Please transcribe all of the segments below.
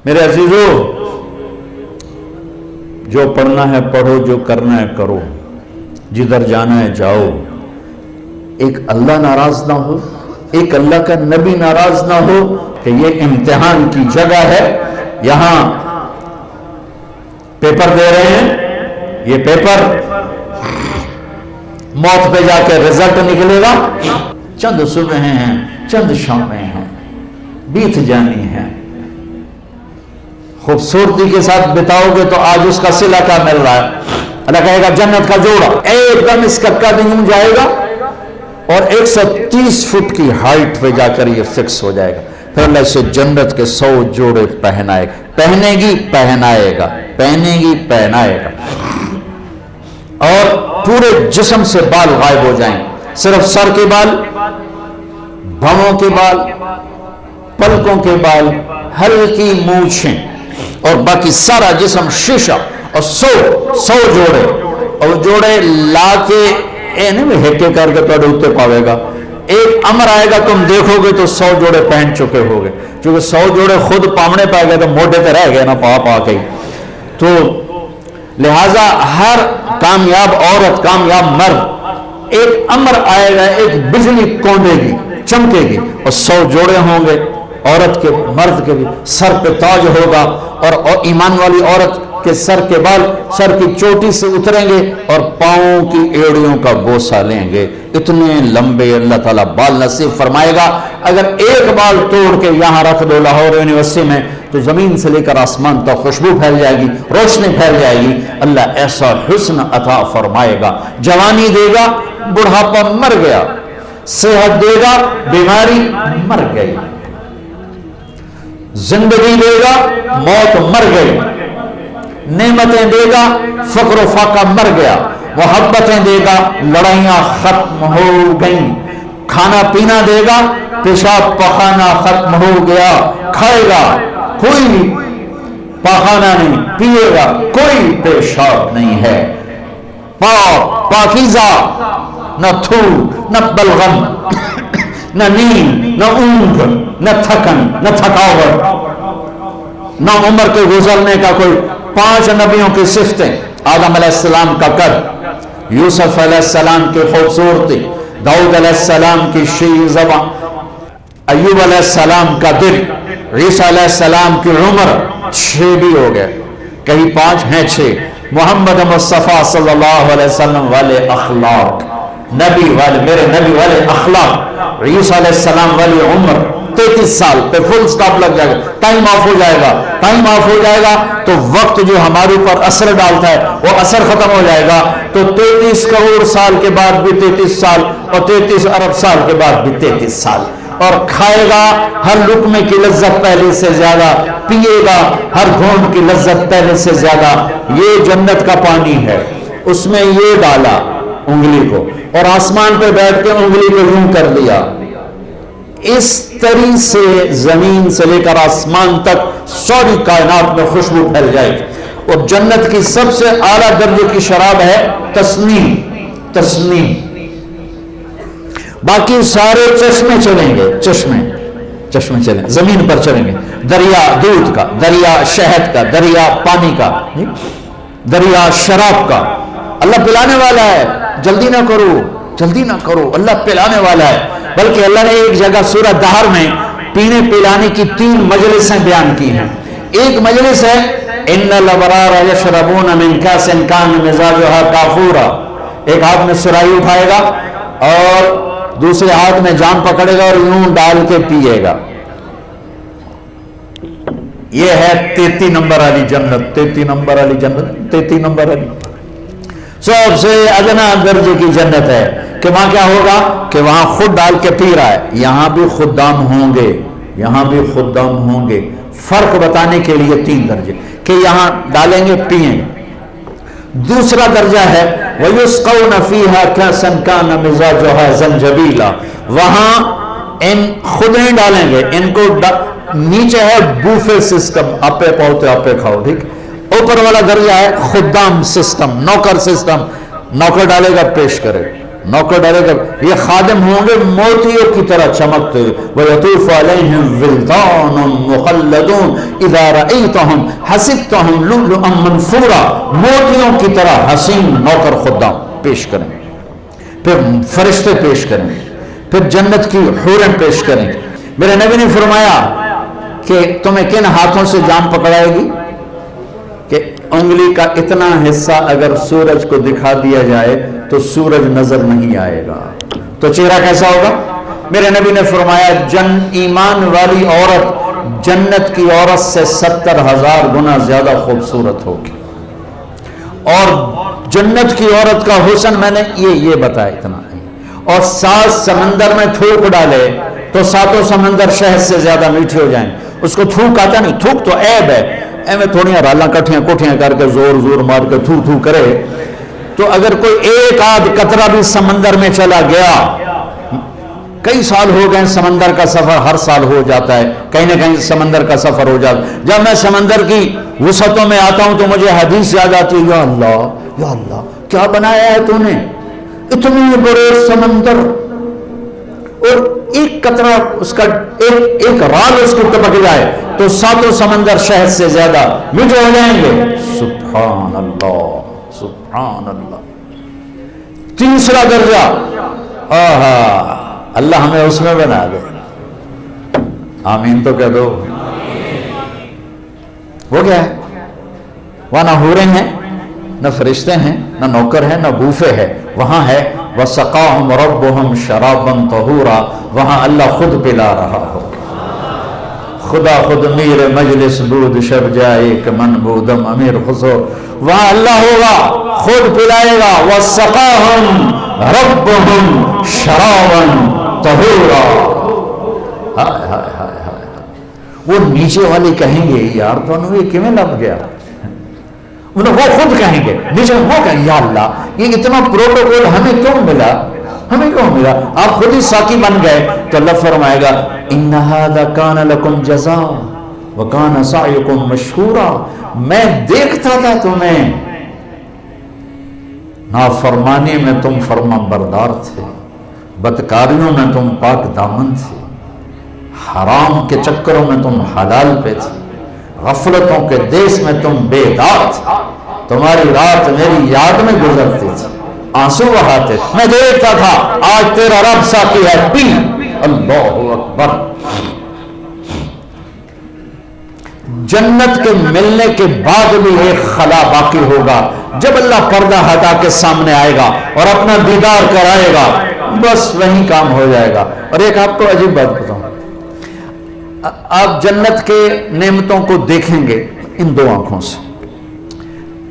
میرے عزیزو، جو پڑھنا ہے پڑھو، جو کرنا ہے کرو، جدھر جانا ہے جاؤ۔ ایک اللہ ناراض نہ ہو، ایک اللہ کا نبی ناراض نہ ہو کہ یہ امتحان کی جگہ ہے، یہاں پیپر دے رہے ہیں، یہ پیپر موت پہ جا کے رزلٹ نکلے گا۔ چند صبحیں ہیں، چند شامیں ہیں، بیت جانی ہیں۔ خوبصورتی کے ساتھ بتاؤ گے تو آج اس کا صلہ کیا مل رہا ہے؟ اللہ کہے گا جنت کا جوڑا ایک دم اس کا قد یوں جائے گا اور 130 فٹ کی ہائٹ پہ جا کر یہ فکس ہو جائے گا۔ پھر اللہ اسے جنت کے 100 جوڑے پہنائے گا، پہنے گی پہنائے گا، پہنے گی پہنائے گا، اور پورے جسم سے بال غائب ہو جائیں، صرف سر کے بال، بھووں کے بال، پلکوں کے بال، ہلکی مونچھیں، اور باقی سارا جسم شیشہ، اور 100 جوڑے، اور جوڑے لا کے ہٹے کر کے تو اتنے پاوے گا۔ ایک امر آئے گا تم دیکھو گے تو 100 جوڑے پہن چکے ہوگے، کیونکہ 100 جوڑے خود پامنے پائے گئے تو موٹے پہ رہ گئے نا پا کے۔ تو لہٰذا ہر کامیاب عورت، کامیاب مرد، ایک امر آئے گا، ایک بجلی کوندے گی، چمکے گی، اور 100 جوڑے ہوں گے عورت کے، مرد کے بھی، سر پہ تاج ہوگا، اور ایمان والی عورت کے سر کے بال سر کی چوٹی سے اتریں گے اور پاؤں کی ایڑیوں کا بوسہ لیں گے۔ اتنے لمبے اللہ تعالیٰ بال نصیب فرمائے گا۔ اگر ایک بال توڑ کے یہاں رکھ دو لاہور یونیورسٹی میں تو زمین سے لے کر آسمان تک خوشبو پھیل جائے گی، روشنی پھیل جائے گی۔ اللہ ایسا حسن عطا فرمائے گا، جوانی دے گا، بڑھاپا مر گیا، صحت دے گا، بیماری مر گئی، زندگی دے گا، موت مر گئی، نعمتیں دے گا، فقر و فاقہ مر گیا، محبتیں دے گا، لڑائیاں ختم ہو گئیں، کھانا پینا دے گا، پیشاب پخانا ختم ہو گیا، کھائے گا کوئی پخانا نہیں، پیے گا کوئی پیشاب نہیں ہے، پاک پاکیزہ، نہ تھوک، نہ بلغم، نہ نیند، نہ اونگ، نہ تھکن، نہ تھکاوٹ، نہ عمر کے گزرنے کا کوئی۔ 5 نبیوں کی صفتیں: آدم علیہ السلام کا قد، یوسف علیہ السلام کی خوبصورتی، داؤد علیہ السلام کی شیریں زبان، ایوب علیہ السلام کا دل، عیسیٰ علیہ السلام کی عمر۔ 6 بھی ہو گئے، کہیں 5 ہیں 6۔ محمد مصطفیٰ صلی اللہ علیہ وسلم والے اخلاق، نبی والے، میرے نبی والے اخلاق، عیسیٰ علیہ السلام والی عمر 33 سال پہ فل سٹاپ لگ جائے گا، ٹائم آف ہو جائے گا، ٹائم آف ہو جائے گا تو وقت جو ہمارے اوپر اثر ڈالتا ہے وہ اثر ختم ہو جائے گا، تو 33 کروڑ سال کے بعد بھی 33 سال، اور 33 ارب سال کے بعد بھی 33 سال، اور کھائے گا ہر لقمے کی لذت پہلے سے زیادہ، پیے گا ہر گھونٹ کی لذت پہلے سے زیادہ۔ یہ جنت کا پانی ہے، اس میں یہ ڈالا انگلی کو، اور آسمان پہ بیٹھ کے انگلی کو یوں کر لیا، اس طرح سے زمین سے لے کر آسمان تک ساری کائنات میں خوشبو پھیل جائے گی۔ اور جنت کی سب سے اعلیٰ درجے کی شراب ہے تسنیم، تسنیم۔ باقی سارے چشمے چلیں گے، چشمے چلیں، زمین پر چلیں گے، دریا دودھ کا، دریا شہد کا، دریا پانی کا، دریا شراب کا۔ اللہ پلانے والا ہے، جلدی نہ کرو، جلدی نہ کرو، اللہ پلانے والا ہے۔ بلکہ اللہ نے ایک جگہ سورہ دہر میں پینے پلانے کی 3 مجلسیں بیان کی ہیں۔ ایک مجلس ہے ان الابرار یشربون من کاس کان مزاجها کافورا، ایک ہاتھ میں سرائی اٹھائے گا اور دوسرے ہاتھ میں جام پکڑے گا اور یوں ڈال کے پیے گا۔ یہ ہے 33 نمبر والی جنت، 33 نمبر والی جنت، 33 نمبر والی سب سے ادنا درجے کی جنت ہے۔ کہ وہاں کیا ہوگا کہ وہاں خود ڈال کے پی رہا ہے، یہاں بھی خدام ہوں گے، یہاں بھی خدام ہوں گے۔ فرق بتانے کے لیے 3 درجے کہ یہاں ڈالیں گے پیئیں گے۔ دوسرا درجہ ہے وَيُسْقَوْنَ فِيهَا كَأْسًا كَانَ مِزَاجُهَا زَنْجَبِيلًا، وہاں ان خود نہیں ڈالیں گے، ان کو نیچے ہے بوفے سسٹم، آپے پہوتے آپے کھاؤ، ٹھیک۔ اوپر والا درجہ ہے خدام سسٹم، نوکر سسٹم، نوکر ڈالے گا پیش کرے، नौकर डरेगा, ये खादिम होंगे मोतियों की तरह चमकते हुए, वयतूफ़ु अलैहिम विल्दानुम मुख़ल्लदून इज़ा रअयतहुम हसिबतहुम लुअलुअम मनसूरा, मोतियों की तरह हसीन नौकर खुद्दाम पेश करें, फिर फरिश्ते पेश करें, फिर जन्नत की हूरें पेश करें। मेरे नबी ने फरमाया कि तुम्हें किन हाथों से जान पकड़ाएगी कि उंगली का इतना हिस्सा अगर सूरज को दिखा दिया जाए तो सूरज नजर नहीं आएगा, तो चेहरा कैसा होगा? मेरे नबी ने फरमाया ईमान वाली औरत जन्नत की औरत से 70,000 गुना ज्यादा खूबसूरत होगी। और जन्नत की औरत का हुस्न मैंने ये बताया इतना नहीं। और 7 समंदर में थूक डाले तो 7 समंदर शहद से ज्यादा मीठे हो जाएं। उसको थूक आता नहीं, थूक तो ऐब है, एवं थोड़ियां राला कठियां कोठियां करके जोर जोर मार के थू थू करे, तो अगर कोई एक आध कतरा भी समंदर में चला गया, कई साल हो गए समंदर का सफर हर साल हो जाता है, कहीं ना कहीं समंदर का सफर हो जाता है। जब मैं समंदर की वसतों में आता हूं तो मुझे हदीस याद आती है, या अल्लाह क्या बनाया है तूने, इतने बड़े समंदर और एक कतरा उसका एक राल उसको टपक जाए तो 7 समंदर शहद से ज्यादा मीठे हो जाएंगे। सुभान अल्लाह, सुभान अल्लाह। तीसरा दर्जा, आहा, अल्लाह हमें उसमें बना दे, आमीन तो कह दो। वो क्या है? वहां ना हूरें हैं, न फरिश्ते हैं, न नौकर हैं, न बूफे है, वहां है वसक़ाहुम रब्बुहुम शराबन तहूरा, वहां अल्लाह खुद पिला रहा हो, खुदा खुद मीर मजलिस बूद शब जाए कि मन बूदम अमीर खुशो, वहां अल्लाह होगा खुद पिलाएगा। वसक़ाहुम रब्बुहुम शराबन तहूरा, हाय हाय हाय हाय। वो नीचे वाले कहेंगे यार तो ये किवें लग गया, वो खुद कहेंगे नीचे, वो कहेंगे या अल्लाह ये इतना प्रोटोकॉल हमें क्यों मिला, हमें क्यों मिला, आप खुद ही साकी बन गए। तो अल्लाह फरमाएगा इन्ना हादा कान लकुम जज़ा व कान सायुकुम मशकूरा, मैं देखता था तुम्हें, नाफरमानी में तुम फर्मा बरदार थे, बदकारियों में तुम पाक दामन थे, हराम के चक्करों में तुम हलाल पे थे, गफलतों के देश में तुम बेदार थे, तुम्हारी रात मेरी याद में गुजरती थी, आंसू बहाते, मैं देखता था, आज तेरा रब साकी है, पी। अल्लाहु अकबर। जन्नत के मिलने के बाद भी एक खला बाकी होगा, जब अल्लाह पर्दा हटा के सामने आएगा और अपना दीदार कराएगा, बस वही काम हो जाएगा। और एक आपको अजीब बात बताऊं, आप जन्नत के नेमतों को देखेंगे इन 2 आंखों से,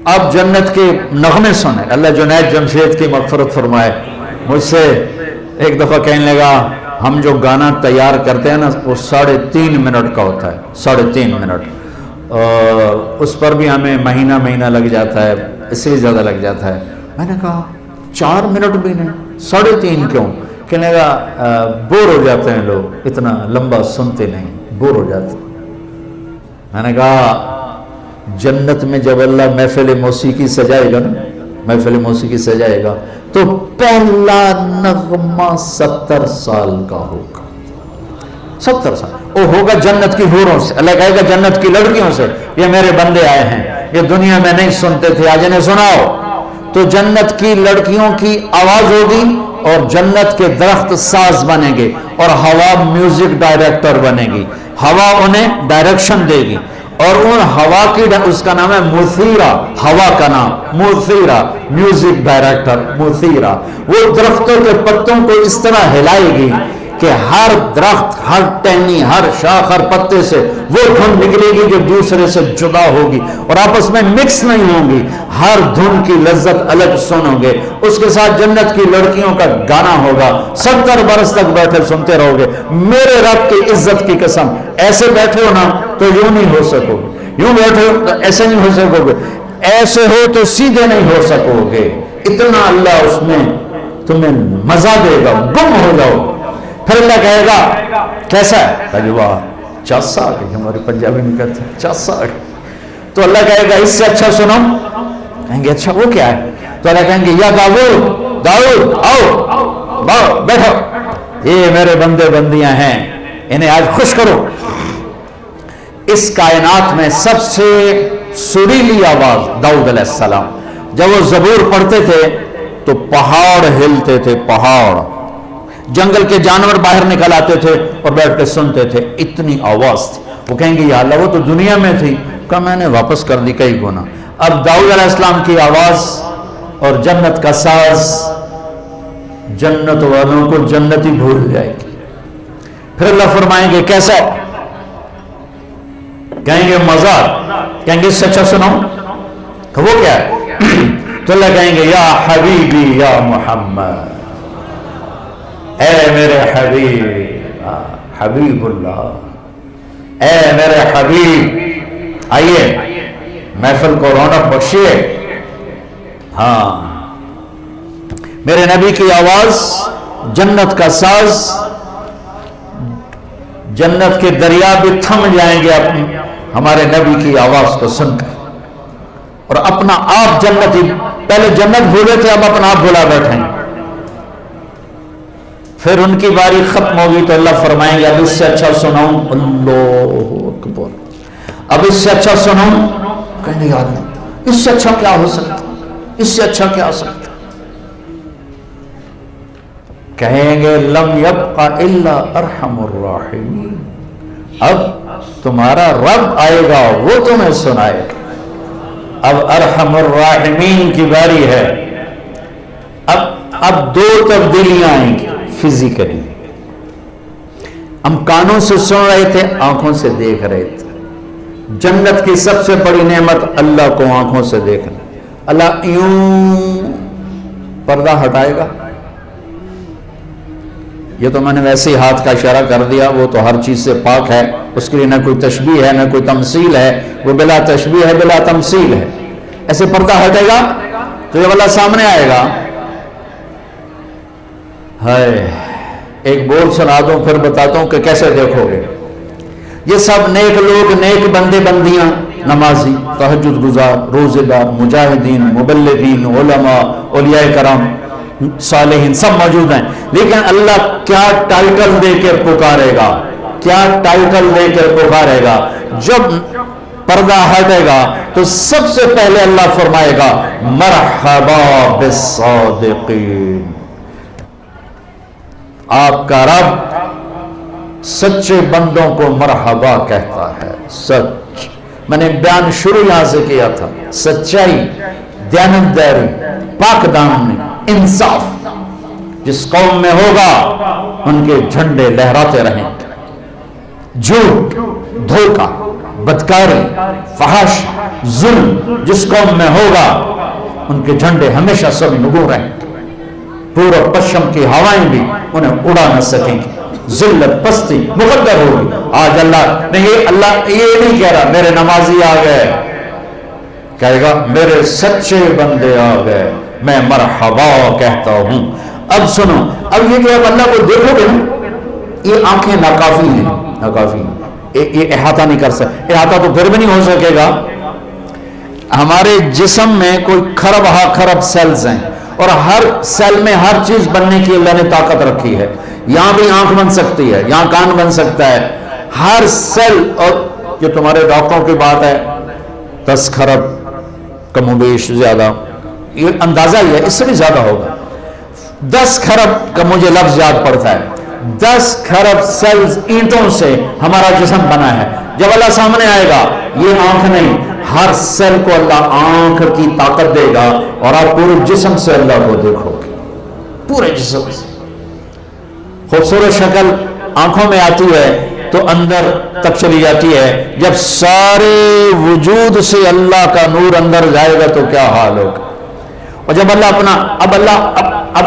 आप जन्नत के नगमे सुने। अल्लाह जुनैद जमशेद की मग़फ़िरत फरमाए, मुझसे एक दफ़ा कहने लगा हम जो गाना तैयार करते हैं ना वो 3.5 मिनट का होता है, 3.5 मिनट, उस पर भी हमें महीना लग जाता है, इससे भी ज़्यादा लग जाता है। मैंने कहा 4 मिनट भी नहीं, 3.5 क्यों? कहने लगा बोर हो जाते हैं लोग, इतना लंबा सुनते नहीं, बोर हो जाते। मैंने कहा जन्नत में जब अल्लाह महफिल मौसीकी सजाएगा ना, महफिल मौसीकी सजाएगा तो पहला नगमा 70 साल का होगा, 70 साल। वो होगा जन्नत की हूरों से, अल्लाह कहेगा जन्नत की लड़कियों से, ये मेरे बंदे आए हैं, ये दुनिया में नहीं सुनते थे, आज इन्हें सुनाओ। तो जन्नत की लड़कियों की आवाज होगी और जन्नत के दरख्त साज बनेंगे और हवा म्यूजिक डायरेक्टर बनेगी, हवा उन्हें डायरेक्शन देगी और उन हवा की, उसका नाम है मुसीरा, हवा का नाम मुसीरा, म्यूजिक डायरेक्टर मुसीरा। वो दरख्तों के पत्तों को इस तरह हिलाएगी कि हर दरख्त, हर टहनी, हर शाख, हर पत्ते से वो धुन निकलेगी जो दूसरे से जुदा होगी और आपस में मिक्स नहीं होंगी, हर धुन की लज्जत अलग सुनोगे। उसके साथ जन्नत की लड़कियों का गाना होगा, 70 बरस तक बैठे सुनते रहोगे। मेरे रब की इज्जत की कसम, ऐसे बैठे हो ना तो यूं नहीं हो सकोगे, यूं बैठे हो तो ऐसे नहीं हो सकोगे, ऐसे हो तो सीधे नहीं हो सकोगे। इतना अल्लाह उसमें तुम्हें मजा देगा, गुम हो जाओ। फिर अल्लाह कहेगा कैसा है, वाह चासा, हमारे पंजाबी में कहते हैं चासा। तो अल्लाह कहेगा इससे अच्छा सुनो, कहेंगे अच्छा वो क्या है? तो अल्लाह कहेंगे या दाऊद दाऊद आओ बैठो, ये मेरे बंदे बंदियां हैं, इन्हें आज खुश करो। इस कायनात में सबसे सुरीली आवाज दाऊद अलैहिस्सलाम, जब वो ज़बूर पढ़ते थे तो पहाड़ हिलते थे, पहाड़, जंगल के जानवर बाहर निकल आते थे और बैठ के सुनते थे, इतनी आवाज थी। वो कहेंगे या अल्लाह वो तो दुनिया में थी, कहा मैंने वापस कर दी कई गुना। अब दाऊद अलैहिस्सलाम की आवाज और जन्नत का साज, जन्नत वालों को जन्नत ही भूल जाएगी। फिर अल्लाह फरमाएंगे कैसा, कहेंगे मजा, कहेंगे इससे अच्छा सुनाओ, तो वो क्या है? तो अल्लाह कहेंगे या हबीबी या मोहम्मद, ए मेरे हबीब, हबीबुल्लाह, ए मेरे हबीब, आइए महफिल को रौनक बख्शिए। हाँ, मेरे नबी की आवाज, जन्नत का साज, जन्नत के दरिया भी थम जाएंगे हमारे नबी की आवाज को सुनकर, और अपना आप जन्नत ही, पहले जन्नत भूले थे अब अपना आप भुला बैठे। फिर उनकी बारी खत्म होगी तो अल्लाह फरमाएंगे अब इससे अच्छा सुनाऊं, अल्लाहू अकबर, अब इससे अच्छा सुनाऊं, कहने याद नहीं, इससे अच्छा क्या हो सकता, इससे अच्छा क्या हो सकता, कहेंगे लम यब्का इल्ला अरहमुर राहिमीन, अब तुम्हारा रब आएगा वो तुम्हें सुनाएगा। अब अरहमुर राहिमीन की बारी है। अब दो तब्दीलियां आएंगी फिजिकली, हम कानों से सुन रहे थे, आंखों से देख रहे थे। जन्नत की सबसे बड़ी नेमत अल्लाह को आंखों से देखना। अल्लाह यूं पर्दा हटाएगा, ये तो मैंने वैसे ही हाथ का इशारा कर दिया, वो तो हर चीज से पाक है, उसके लिए ना कोई तशबीह है ना कोई तमसील है, वो बिला तशबीह है बिला तमसील है। ऐसे पर्दा हटेगा तो ये वाला सामने आएगा। हाय, एक बोल सुना दूं फिर बताता हूं कि कैसे देखोगे। ये सब नेक लोग, नेक बंदे बंदियां, नमाजी, तहज्जुद गुजार, रोजेदार, मुजाहिदीन, मुबल्लिगीन, उलमा, औलिया कराम, सालेहीन सब मौजूद हैं। लेकिन अल्लाह क्या टाइटल देकर पुकारेगा, क्या टाइटल देकर पुकारेगा? जब पर्दा हटेगा तो सबसे पहले अल्लाह फरमाएगा मरहबा बिस्सादिकीन, आपका रब सच्चे बंदों को मरहबा कहता है। सच, मैंने बयान शुरू यहां से किया था, सच्चाई, दयानतदारी, पाकदामनी, इंसाफ जिस कौम में होगा उनके झंडे लहराते रहेंगे। झूठ, धोखा, बदकारी, फहाश, जुल्म जिस कौम में होगा उनके झंडे हमेशा सब नुगो रहेंगे। पूर्व पश्चिम की हवाएं भी उन्हें उड़ा न सकेंगी। जिल्लत, पस्ती मुकद्दर होगी। आज अल्लाह नहीं, अल्लाह ये नहीं कह रहा मेरे नमाजी आ गए, कहेगा मेरे सच्चे बंदे आ गए, मैं मरहबा कहता हूं। अब सुनो, अब ये कि अब अल्लाह को देखोगे ना, ये आंखें नाकाफी हैं, नाकाफी, ये अहाता नहीं कर सकते। अहाता तो फिर भी नहीं हो सकेगा। हमारे जिस्म में कोई खरब सेल्स हैं और हर सेल में हर चीज बनने की अल्लाह ने ताकत रखी है। यहां भी आंख बन सकती है, यहां कान बन सकता है, हर सेल। और जो तुम्हारे डॉक्टरों की बात है 10 खरब कमोबेश ज्यादा, ये अंदाजा ही है, इससे भी ज्यादा होगा। 10 खरब का मुझे लफ्ज याद पड़ता है। 10 खरब सेल्स ईंटों से हमारा जिस्म बना है। जब अल्लाह सामने आएगा, ये आंख नहीं, हर सेल को अल्लाह आंख की ताकत देगा और आप पूरे जिस्म से अल्लाह को देखोगे, पूरे जिस्म से। खूबसूरत शक्ल आंखों में आती है तो अंदर तक चली जाती है। जब सारे वजूद से अल्लाह का नूर अंदर जाएगा तो क्या हाल होगा। और जब अल्लाह अपना, अब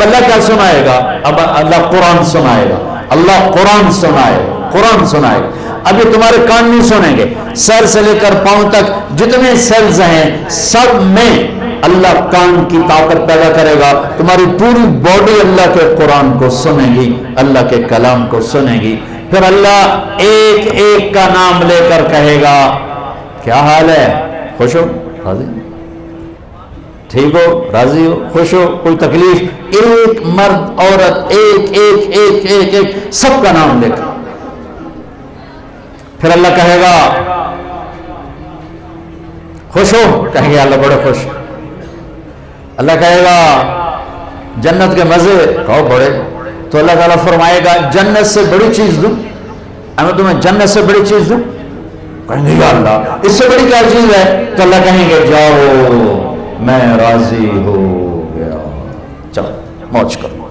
अल्लाह क्या सुनाएगा? अब अल्लाह कुरान सुनाएगा, अल्लाह कुरान सुनाएगा, कुरान सुनाएगा। अब ये तुम्हारे कान नहीं सुनेंगे, सर से लेकर पांव तक जितने सेल्स हैं सब में अल्लाह कान की ताकत पैदा करेगा। तुम्हारी पूरी बॉडी अल्लाह के कुरान को सुनेगी, अल्लाह के कलाम को सुनेगी। फिर अल्लाह एक एक का नाम लेकर कहेगा क्या हाल है, खुश हो, ٹھیک ہو، راضی ہو، خوش ہو، کوئی تکلیف، ایک مرد عورت ایک ایک ایک ایک ایک سب کا نام لے کر پھر اللہ کہے گا خوش ہو، کہیں گے اللہ بڑے خوش. اللہ کہے گا جنت کے مزے، کہو بڑے. تو اللہ تعالیٰ فرمائے گا جنت سے بڑی چیز دوں، میں تمہیں جنت سے بڑی چیز دوں. کہیں گے یا اللہ اس سے بڑی کیا چیز ہے؟ تو اللہ کہیں گے جاؤ میں راضی ہو گیا، چلو موج کرو.